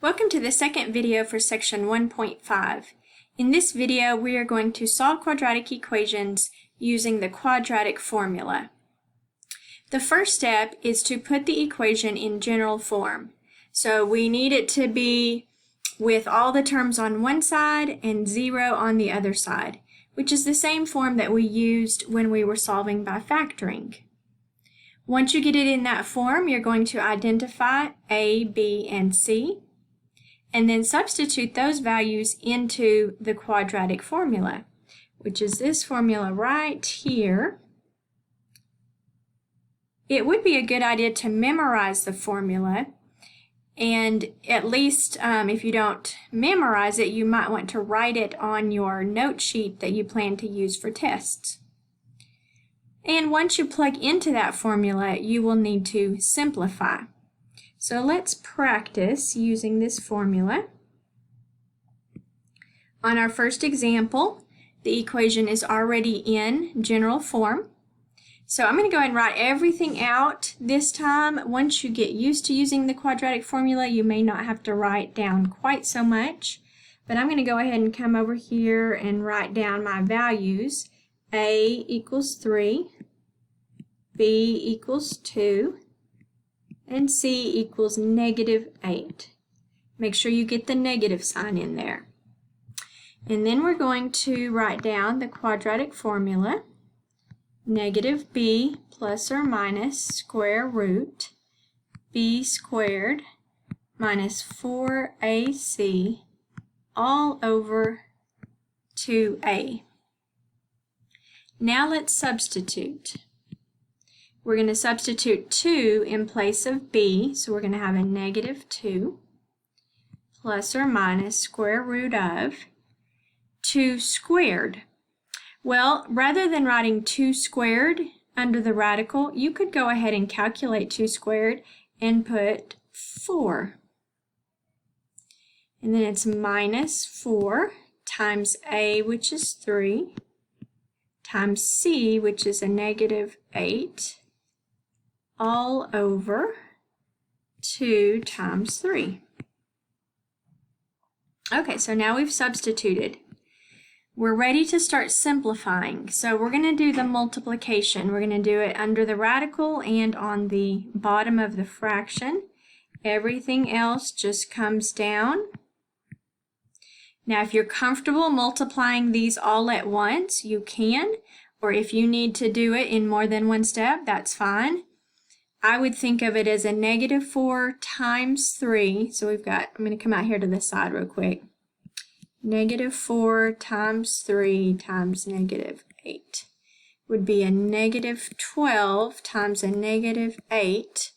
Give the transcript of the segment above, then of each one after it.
Welcome to the second video for section 1.5. In this video, we are going to solve quadratic equations using the quadratic formula. The first step is to put the equation in general form. So we need it to be with all the terms on one side and 0 on the other side, which is the same form that we used when we were solving by factoring. Once you get it in that form, you're going to identify A, B, and C, and then substitute those values into the quadratic formula, which is this formula right here. It would be a good idea to memorize the formula, and at least if you don't memorize it, you might want to write it on your note sheet that you plan to use for tests. And once you plug into that formula, you will need to simplify. So let's practice using this formula. On our first example, the equation is already in general form. So I'm going to go ahead and write everything out this time. Once you get used to using the quadratic formula, you may not have to write down quite so much. But I'm going to go ahead and come over here and write down my values. A equals 3, B equals 2, and C equals -8. Make sure you get the negative sign in there. And then we're going to write down the quadratic formula. -b plus or minus square root b squared minus 4ac all over 2a. Now let's substitute. We're going to substitute 2 in place of b, so we're going to have a -2 plus or minus square root of 2 squared. Well, rather than writing 2 squared under the radical, you could go ahead and calculate 2 squared and put 4. And then it's minus 4 times a, which is 3, times c, which is a -8, all over 2 times 3. Okay, so now we've substituted. We're ready to start simplifying. So we're going to do the multiplication. We're going to do it under the radical and on the bottom of the fraction. Everything else just comes down. Now, if you're comfortable multiplying these all at once, you can, or if you need to do it in more than one step, that's fine. I would think of it as a -4 times 3. So we've got, I'm going to come out here to the side real quick. -4 times 3 times -8 would be a -12 times a -8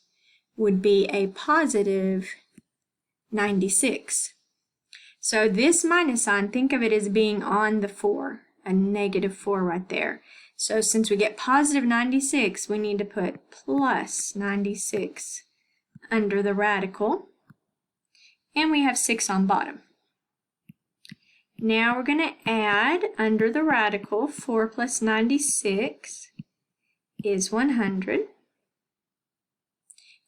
would be a positive 96. So this minus sign, think of it as being on the 4, a -4 right there. So since we get positive 96, we need to put plus 96 under the radical, and we have 6 on bottom. Now we're going to add under the radical. 4 plus 96 is 100.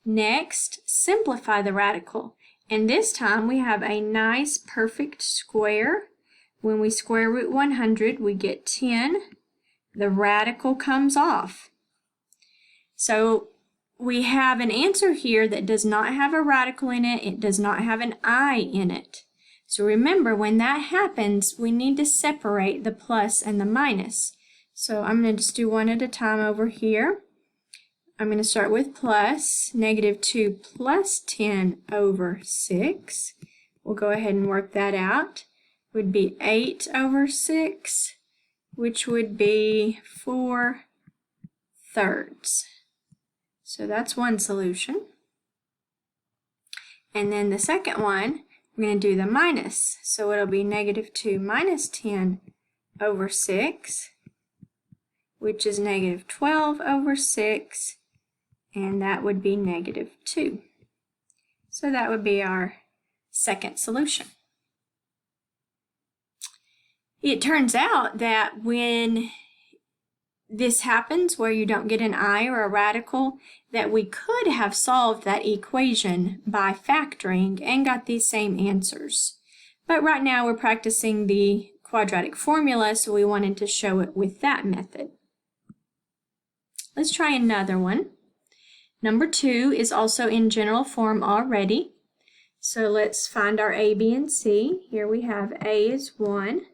Next, simplify the radical. And this time we have a nice perfect square. When we square root 100, we get 10. The radical comes off. So we have an answer here that does not have a radical in it. It does not have an I in it. So remember, when that happens, we need to separate the plus and the minus. So I'm going to just do one at a time over here. I'm going to start with plus. -2 plus 10 over 6. We'll go ahead and work that out. Would be 8 over 6, which would be 4/3. So that's one solution. And then the second one, we're going to do the minus. So it'll be -2 minus 10 over 6, which is -12 over 6, and that would be -2. So that would be our second solution. It turns out that when this happens where you don't get an I or a radical, that we could have solved that equation by factoring and got these same answers. But right now we're practicing the quadratic formula, so we wanted to show it with that method. Let's try another one. Number 2 is also in general form already. So let's find our A, B, and C. Here we have A is 1,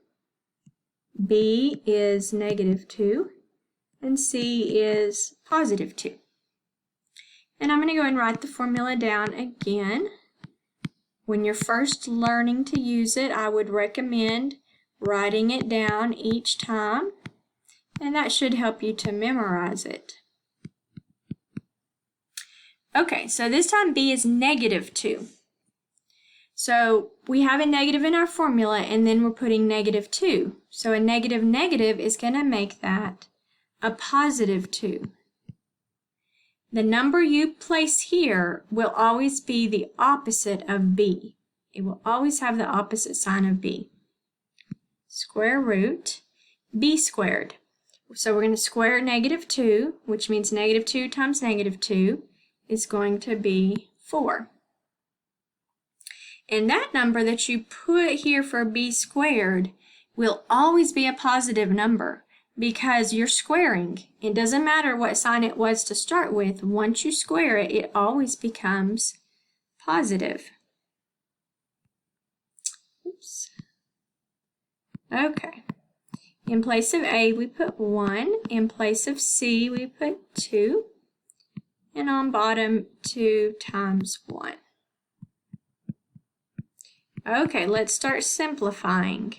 B is -2, and C is +2. And I'm going to go and write the formula down again. When you're first learning to use it, I would recommend writing it down each time, and that should help you to memorize it. Okay, so this time B is -2. So we have a negative in our formula, and then we're putting -2. So a negative is going to make that a +2. The number you place here will always be the opposite of B. It will always have the opposite sign of B. Square root B squared. So we're going to square -2, which means -2 times -2 is going to be 4. And that number that you put here for B squared will always be a positive number because you're squaring. It doesn't matter what sign it was to start with. Once you square it, it always becomes positive. Oops. Okay. In place of A, we put 1. In place of C, we put 2. And on bottom, 2 times 1. Okay, let's start simplifying.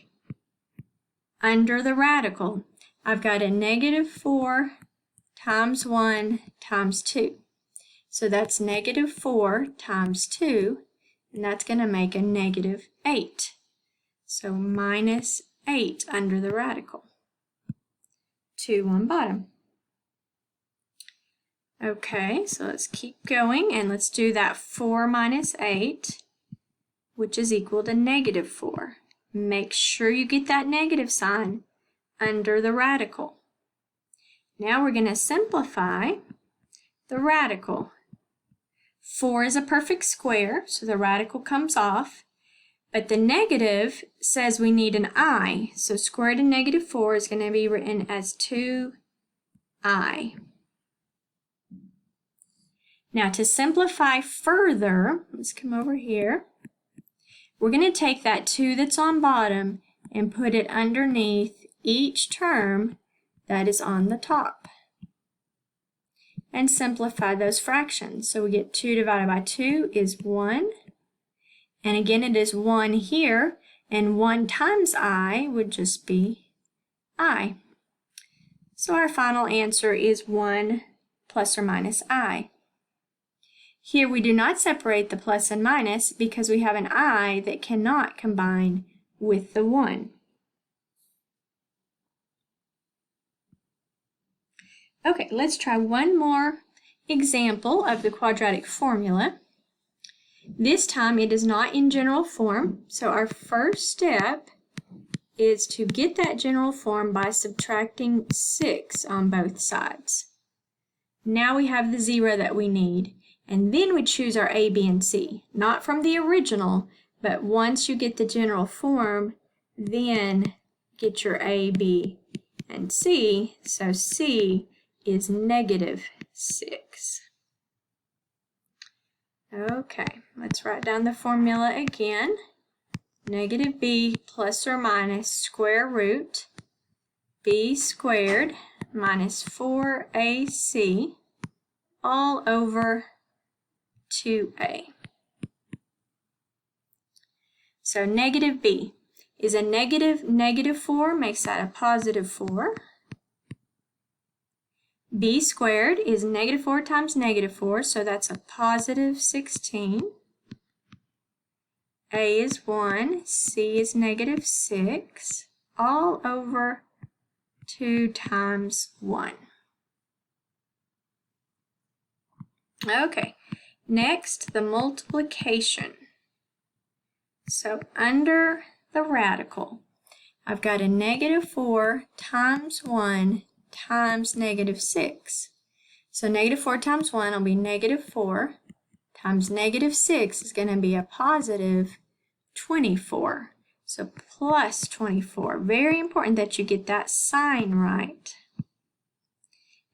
Under the radical, I've got a -4 times 1 times 2. So that's -4 times 2, and that's going to make a -8. So -8 under the radical. 2 on bottom. Okay, so let's keep going, and let's do that 4 minus 8, which is equal to -4. Make sure you get that negative sign under the radical. Now we're going to simplify the radical. 4 is a perfect square, so the radical comes off, but the negative says we need an I, so square root of -4 is going to be written as 2I. Now to simplify further, let's come over here. We're going to take that 2 that's on bottom and put it underneath each term that is on the top. And simplify those fractions. So we get 2 divided by 2 is 1. And again, it is 1 here, and 1 times I would just be I. So our final answer is 1 plus or minus I. Here we do not separate the plus and minus because we have an I that cannot combine with the 1. Okay, let's try one more example of the quadratic formula. This time it is not in general form, so our first step is to get that general form by subtracting 6 on both sides. Now we have the 0 that we need. And then we choose our A, B, and C. Not from the original, but once you get the general form, then get your A, B, and C. So C is -6. Okay, let's write down the formula again. -b plus or minus square root b squared minus 4ac all over 2a. So -b is a -4 makes that a +4. B squared is -4 times -4, so that's a +16. A is 1, C is -6, all over 2 times 1. Okay, next the multiplication. So under the radical, I've got a -4 times 1 times negative 6. So negative 4 times 1 will be negative 4 times negative 6 is going to be a positive 24. So plus 24. Very important that you get that sign right.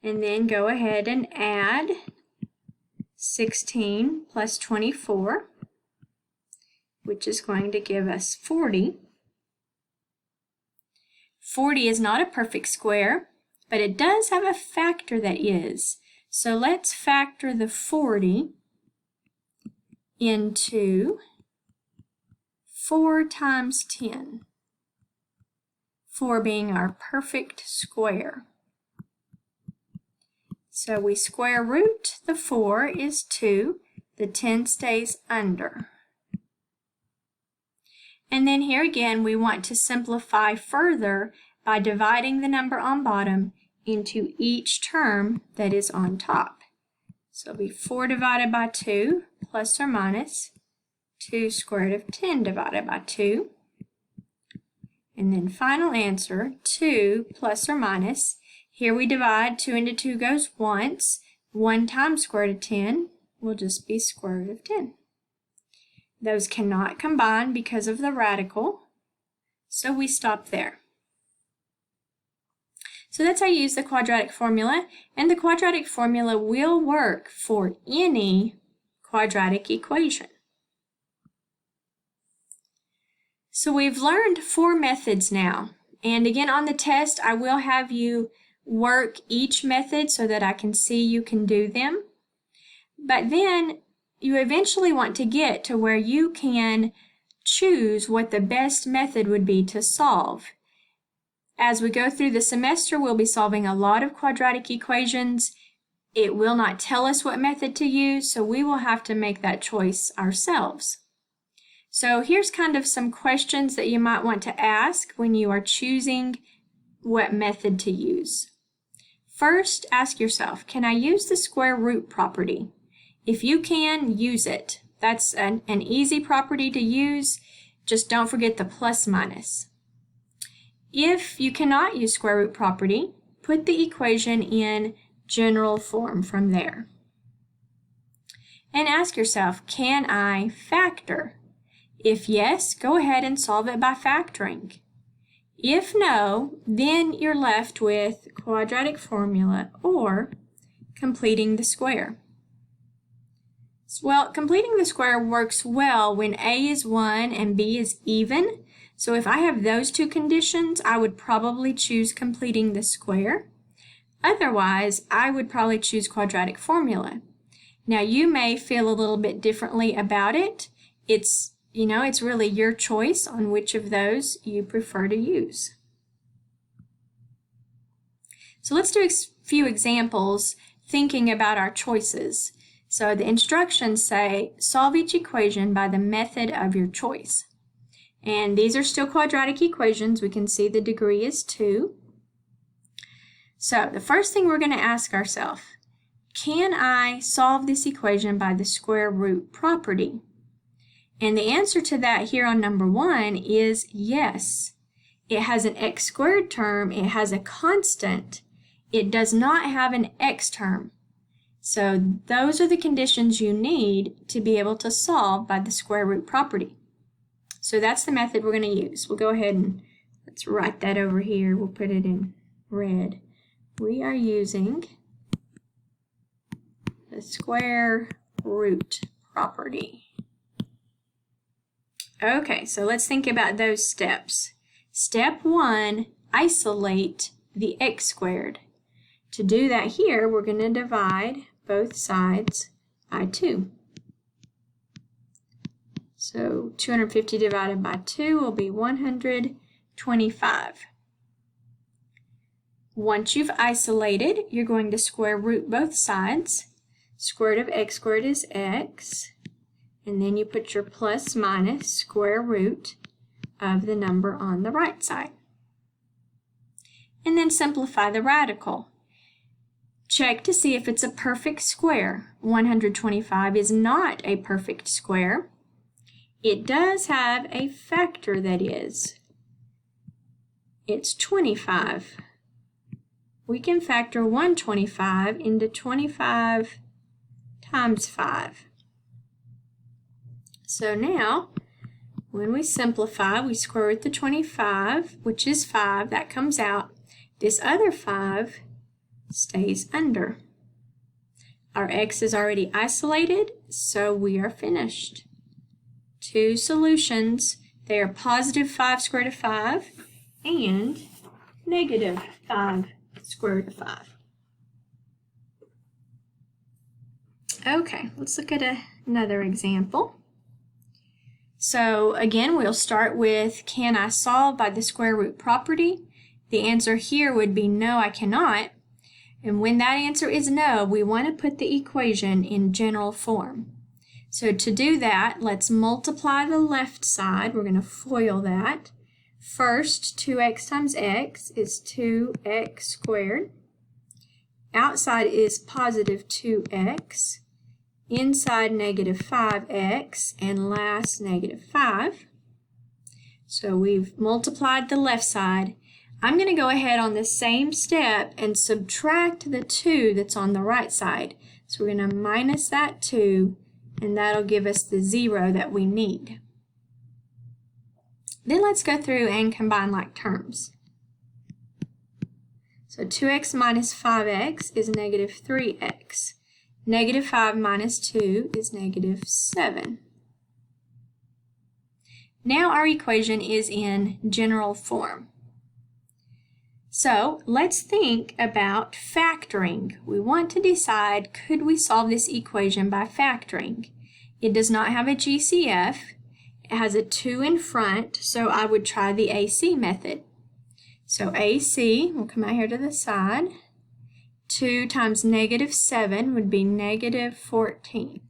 And then go ahead and add 16 plus 24, which is going to give us 40. 40 is not a perfect square, but it does have a factor that is. So let's factor the 40 into 4 times 10. 4 being our perfect square. So we square root the 4 is 2. The 10 stays under. And then here again, we want to simplify further by dividing the number on bottom into each term that is on top. So it'll be 4 divided by 2 plus or minus 2 squared of 10 divided by 2. And then final answer, 2 plus or minus. Here we divide, 2 into 2 goes once. 1 times square root of 10 will just be square root of 10. Those cannot combine because of the radical, so we stop there. So that's how you use the quadratic formula, and the quadratic formula will work for any quadratic equation. So we've learned 4 methods now, and again on the test I will have you work each method so that I can see you can do them. But then you eventually want to get to where you can choose what the best method would be to solve. As we go through the semester, we'll be solving a lot of quadratic equations. It will not tell us what method to use, so we will have to make that choice ourselves. So here's kind of some questions that you might want to ask when you are choosing what method to use. First, ask yourself, can I use the square root property? If you can, use it. That's an easy property to use. Just don't forget the plus minus. If you cannot use square root property, put the equation in general form from there. And ask yourself, can I factor? If yes, go ahead and solve it by factoring. If no, then you're left with quadratic formula or completing the square. Well, completing the square works well when A is 1 and B is even. So if I have those two conditions, I would probably choose completing the square. Otherwise, I would probably choose quadratic formula. Now, you may feel a little bit differently about it. It's really your choice on which of those you prefer to use. So let's do a few examples thinking about our choices. So the instructions say, solve each equation by the method of your choice. And these are still quadratic equations. We can see the degree is 2. So the first thing we're going to ask ourselves, can I solve this equation by the square root property? And the answer to that here on number 1 is yes. It has an x squared term, it has a constant, it does not have an x term. So those are the conditions you need to be able to solve by the square root property. So that's the method we're going to use. We'll go ahead and let's write that over here. We'll put it in red. We are using the square root property. Okay, so let's think about those steps. Step 1, isolate the x squared. To do that here, we're going to divide both sides by 2. So 250 divided by 2 will be 125. Once you've isolated, you're going to square root both sides. Square root of x squared is x. And then you put your plus minus square root of the number on the right side. And then simplify the radical. Check to see if it's a perfect square. 125 is not a perfect square. It does have a factor that is. It's 25. we can factor 125 into 25 times 5. So now, when we simplify, we square root the 25, which is 5. That comes out. This other 5 stays under. Our x is already isolated, so we are finished. Two solutions. They are positive 5 square root of 5 and negative 5 square root of 5. Okay, let's look at another example. So again, we'll start with, can I solve by the square root property? The answer here would be no, I cannot. And when that answer is no, we want to put the equation in general form. So to do that, let's multiply the left side. We're going to FOIL that. First, 2x times x is 2x squared. Outside is positive 2x. Inside negative 5x, and last negative 5. So we've multiplied the left side. I'm going to go ahead on the same step and subtract the 2 that's on the right side. So we're going to minus that 2, and that'll give us the 0 that we need. Then let's go through and combine like terms. So 2x minus 5x is negative 3x. Negative 5 minus 2 is negative 7. Now our equation is in general form. So let's think about factoring. We want to decide, could we solve this equation by factoring? It does not have a GCF. It has a 2 in front, so I would try the AC method. So AC, we'll come out here to the side. 2 times negative 7 would be negative 14.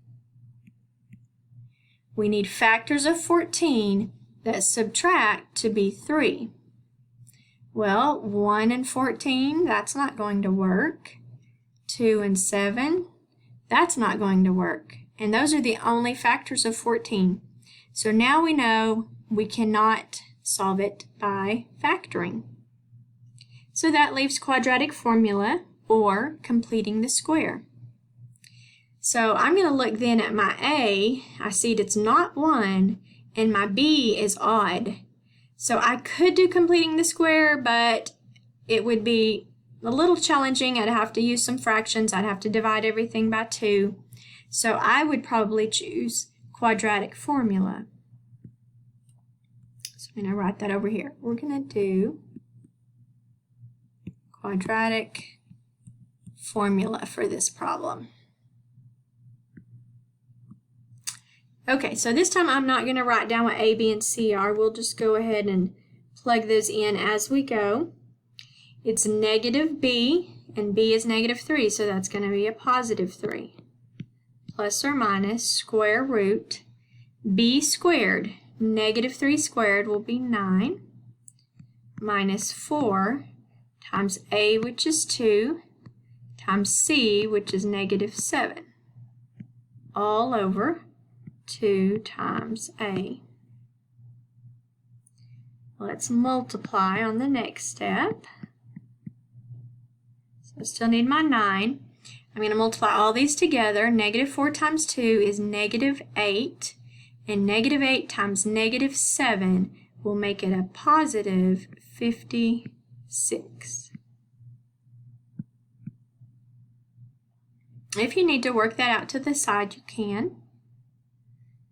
We need factors of 14 that subtract to be 3. Well, 1 and 14, that's not going to work. 2 and 7, that's not going to work. And those are the only factors of 14. So now we know we cannot solve it by factoring. So that leaves quadratic formula, or completing the square. So I'm going to look then at my A. I see it's not 1, and my B is odd. So I could do completing the square, but it would be a little challenging. I'd have to use some fractions. I'd have to divide everything by 2. So I would probably choose quadratic formula. So I'm going to write that over here. We're going to do quadratic formula for this problem. Okay, so this time I'm not going to write down what A, B, and C are. We'll just go ahead and plug those in as we go. It's negative B, and B is negative 3, so that's going to be a positive 3. Plus or minus square root B squared. Negative 3 squared will be 9, minus 4 times A, which is 2, times C, which is negative 7, all over 2 times A. Let's multiply on the next step. So I still need my 9. I'm going to multiply all these together. Negative 4 times 2 is negative 8, and negative 8 times negative 7 will make it a positive 56. If you need to work that out to the side, you can.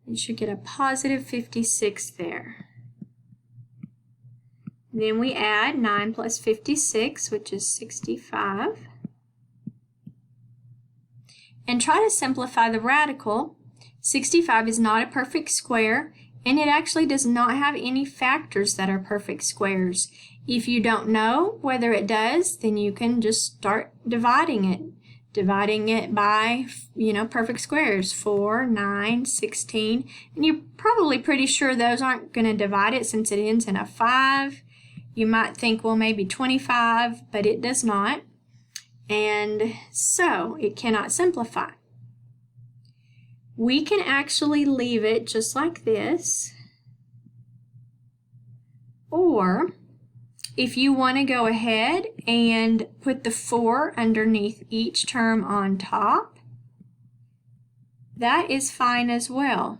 You should get a positive 56 there. Then we add 9 plus 56, which is 65. And try to simplify the radical. 65 is not a perfect square, and it actually does not have any factors that are perfect squares. If you don't know whether it does, then you can just start dividing it. Dividing it by, perfect squares, 4, 9, 16, and you're probably pretty sure those aren't going to divide it since it ends in a 5. You might think, well, maybe 25, but it does not, and so it cannot simplify. We can actually leave it just like this, or If you want to go ahead and put the 4 underneath each term on top, that is fine as well.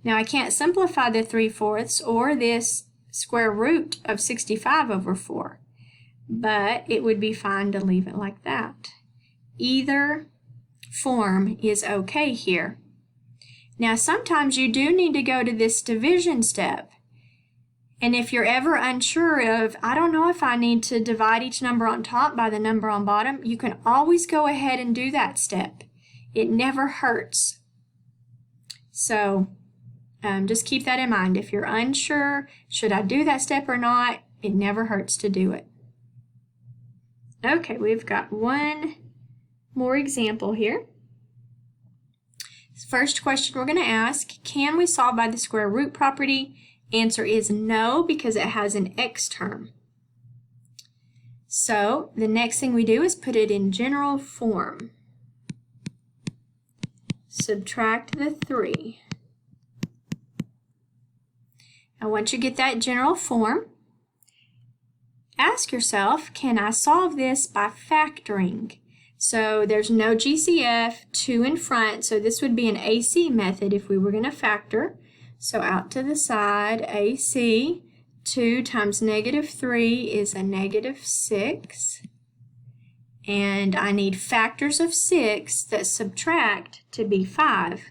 Now I can't simplify the 3/4 or this square root of 65 over 4, but it would be fine to leave it like that. Either form is okay here. Now sometimes you do need to go to this division step. And if you're ever unsure of, I don't know if I need to divide each number on top by the number on bottom, you can always go ahead and do that step. It never hurts. So just keep that in mind. If you're unsure, should I do that step or not, it never hurts to do it. Okay, we've got one more example here. First question we're going to ask, can we solve by the square root property? Answer is no, because it has an x term. So the next thing we do is put it in general form. Subtract the 3. Now once you get that general form, ask yourself, can I solve this by factoring? So there's no GCF, 2 in front, so this would be an AC method if we were going to factor. So out to the side, AC, 2 times -3 is a -6. And I need factors of 6 that subtract to be 5.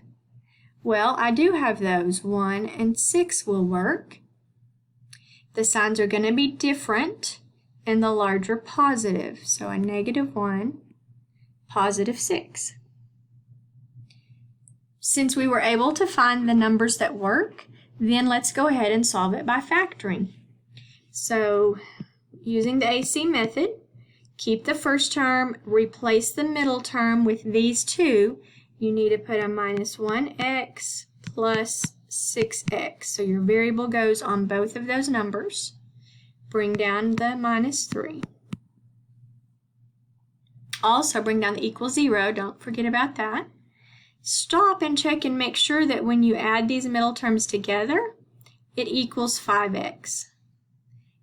Well, I do have those. 1 and 6 will work. The signs are going to be different and the larger positive. So a -1, +6. Since we were able to find the numbers that work, then let's go ahead and solve it by factoring. So using the AC method, keep the first term, replace the middle term with these two. You need to put a -1x plus 6x. So your variable goes on both of those numbers. Bring down the -3. Also bring down the equal 0. Don't forget about that. Stop and check and make sure that when you add these middle terms together, it equals 5x.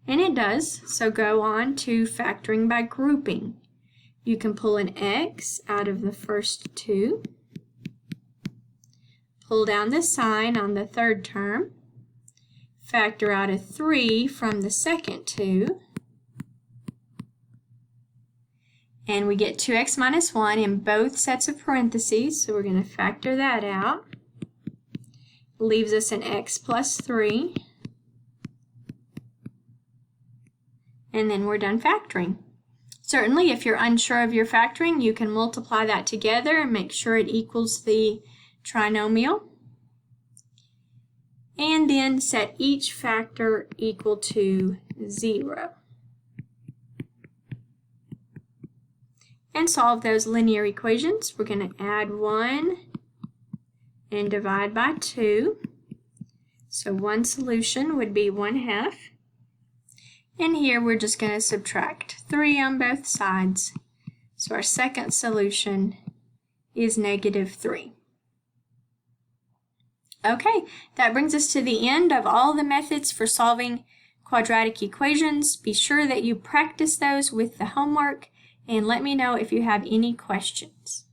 And it does, so go on to factoring by grouping. You can pull an x out of the first two, pull down the sign on the third term, factor out a 3 from the second two, and we get 2x minus 1 in both sets of parentheses, so we're going to factor that out. Leaves us an x plus 3. And then we're done factoring. Certainly, if you're unsure of your factoring, you can multiply that together and make sure it equals the trinomial. And then set each factor equal to 0. And solve those linear equations. We're going to add 1 and divide by 2. So one solution would be 1/2. And here we're just going to subtract 3 on both sides. So our second solution is -3. Okay, that brings us to the end of all the methods for solving quadratic equations. Be sure that you practice those with the homework and let me know if you have any questions.